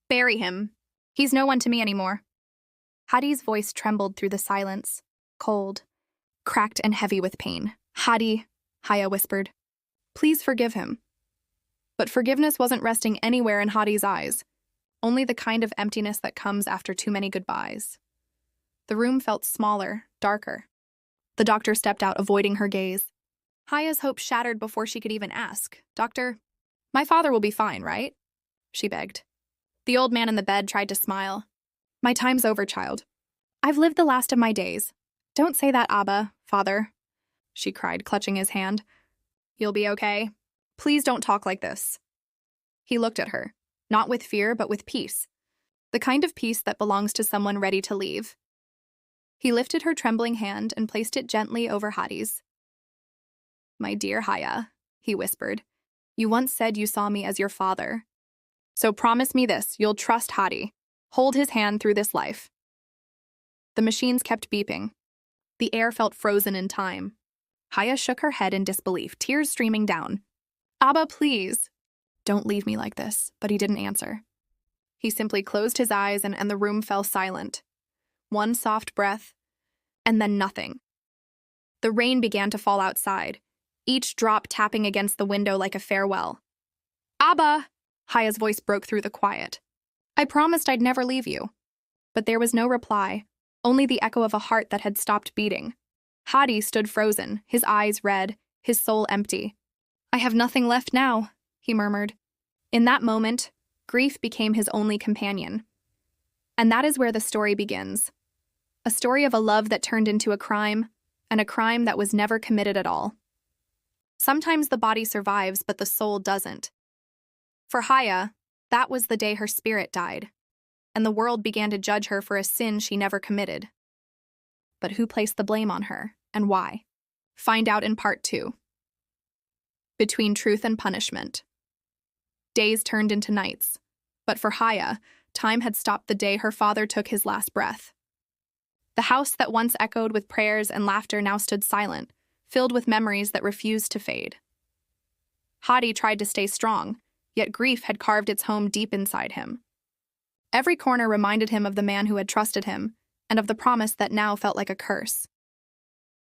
Bury him. He's no one to me anymore. Hadi's voice trembled through the silence, cold, cracked and heavy with pain. Hadi, Haya whispered. Please forgive him. But forgiveness wasn't resting anywhere in Hadi's eyes, only the kind of emptiness that comes after too many goodbyes. The room felt smaller, darker. The doctor stepped out, avoiding her gaze. Haya's hope shattered before she could even ask. Doctor, my father will be fine, right? She begged. The old man in the bed tried to smile. My time's over, child. I've lived the last of my days. Don't say that, Abba, father, she cried, clutching his hand. You'll be okay. Please don't talk like this. He looked at her, not with fear, but with peace. The kind of peace that belongs to someone ready to leave. He lifted her trembling hand and placed it gently over Hadi's. My dear Haya, he whispered, you once said you saw me as your father. So promise me this, you'll trust Hadi. Hold his hand through this life. The machines kept beeping. The air felt frozen in time. Haya shook her head in disbelief, tears streaming down. Abba, please. Don't leave me like this, but he didn't answer. He simply closed his eyes and the room fell silent. One soft breath, and then nothing. The rain began to fall outside, each drop tapping against the window like a farewell. Abba! Haya's voice broke through the quiet. I promised I'd never leave you. But there was no reply, only the echo of a heart that had stopped beating. Hadi stood frozen, his eyes red, his soul empty. I have nothing left now, he murmured. In that moment, grief became his only companion. And that is where the story begins. A story of a love that turned into a crime, and a crime that was never committed at all. Sometimes the body survives, but the soul doesn't. For Haya, that was the day her spirit died, and the world began to judge her for a sin she never committed. But who placed the blame on her, and why? Find out in part 2. Between truth and punishment. Days turned into nights, but for Haya, time had stopped the day her father took his last breath. The house that once echoed with prayers and laughter now stood silent, filled with memories that refused to fade. Hadi tried to stay strong, yet grief had carved its home deep inside him. Every corner reminded him of the man who had trusted him, and of the promise that now felt like a curse.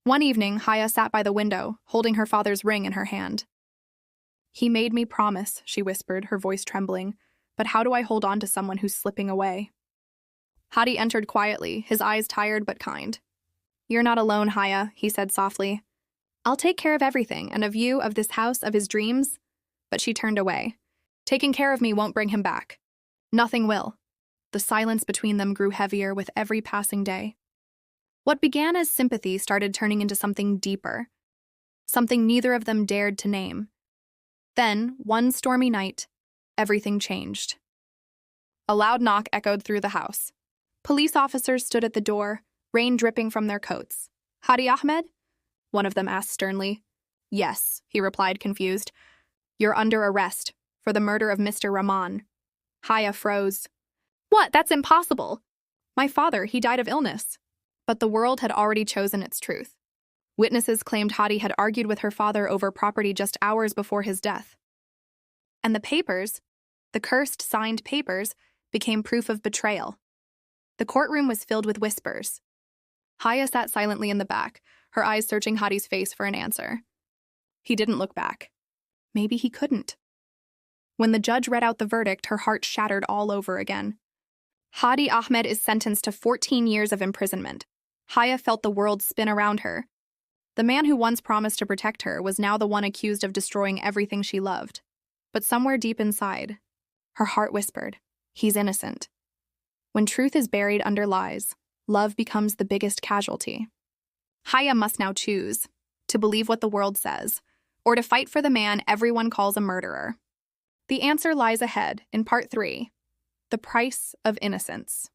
One evening, Haya sat by the window, holding her father's ring in her hand. He made me promise, she whispered, her voice trembling, but how do I hold on to someone who's slipping away? Hadi entered quietly, his eyes tired but kind. You're not alone, Haya, he said softly. I'll take care of everything, and of you, of this house, of his dreams. But she turned away. Taking care of me won't bring him back. Nothing will. The silence between them grew heavier with every passing day. What began as sympathy started turning into something deeper, something neither of them dared to name. Then, one stormy night, everything changed. A loud knock echoed through the house. Police officers stood at the door, rain dripping from their coats. Hadi Ahmed? One of them asked sternly. Yes, he replied, confused. You're under arrest for the murder of Mr. Rahman. Haya froze. What? That's impossible. My father, he died of illness. But the world had already chosen its truth. Witnesses claimed Hadi had argued with her father over property just hours before his death. And the papers, the cursed signed papers, became proof of betrayal. The courtroom was filled with whispers. Haya sat silently in the back, her eyes searching Hadi's face for an answer. He didn't look back. Maybe he couldn't. When the judge read out the verdict, her heart shattered all over again. Hadi Ahmed is sentenced to 14 years of imprisonment. Haya felt the world spin around her. The man who once promised to protect her was now the one accused of destroying everything she loved. But somewhere deep inside, her heart whispered, he's innocent. When truth is buried under lies, love becomes the biggest casualty. Haya must now choose to believe what the world says, or to fight for the man everyone calls a murderer. The answer lies ahead in part 3, the price of innocence.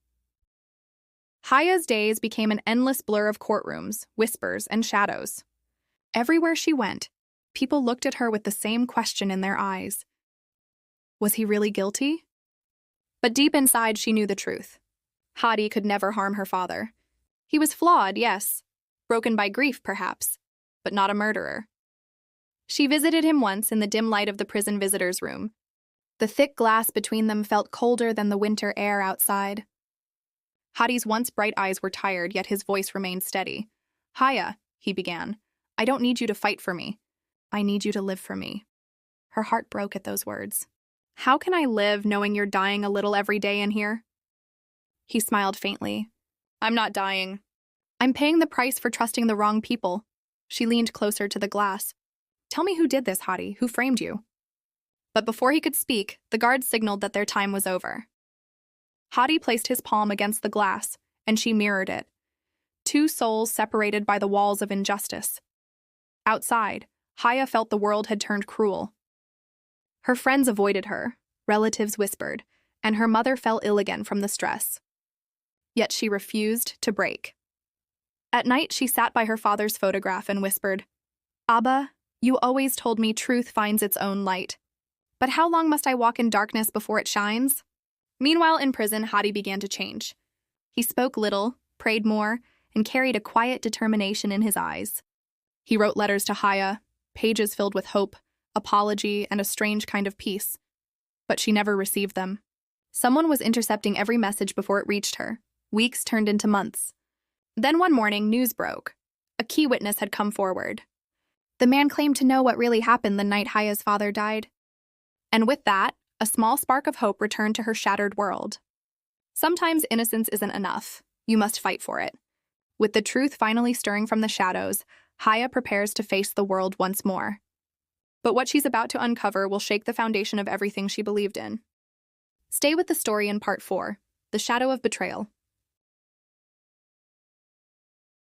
Haya's days became an endless blur of courtrooms, whispers, and shadows. Everywhere she went, people looked at her with the same question in their eyes. Was he really guilty? But deep inside, she knew the truth. Hadi could never harm her father. He was flawed, yes, broken by grief, perhaps, but not a murderer. She visited him once in the dim light of the prison visitor's room. The thick glass between them felt colder than the winter air outside. Hadi's once bright eyes were tired, yet his voice remained steady. "Haya," he began, "I don't need you to fight for me. I need you to live for me." Her heart broke at those words. "How can I live knowing you're dying a little every day in here?" He smiled faintly. "I'm not dying. I'm paying the price for trusting the wrong people." She leaned closer to the glass. "Tell me who did this, Hadi, who framed you?" But before he could speak, the guard signaled that their time was over. Hadi placed his palm against the glass, and she mirrored it. Two souls separated by the walls of injustice. Outside, Haya felt the world had turned cruel. Her friends avoided her, relatives whispered, and her mother fell ill again from the stress. Yet she refused to break. At night, she sat by her father's photograph and whispered, "Abba, you always told me truth finds its own light. But how long must I walk in darkness before it shines?" Meanwhile, in prison, Hadi began to change. He spoke little, prayed more, and carried a quiet determination in his eyes. He wrote letters to Haya, pages filled with hope, apology, and a strange kind of peace. But she never received them. Someone was intercepting every message before it reached her. Weeks turned into months. Then one morning, news broke. A key witness had come forward. The man claimed to know what really happened the night Haya's father died. And with that, a small spark of hope returned to her shattered world. Sometimes innocence isn't enough. You must fight for it. With the truth finally stirring from the shadows, Haya prepares to face the world once more. But what she's about to uncover will shake the foundation of everything she believed in. Stay with the story in Part 4, The Shadow of Betrayal.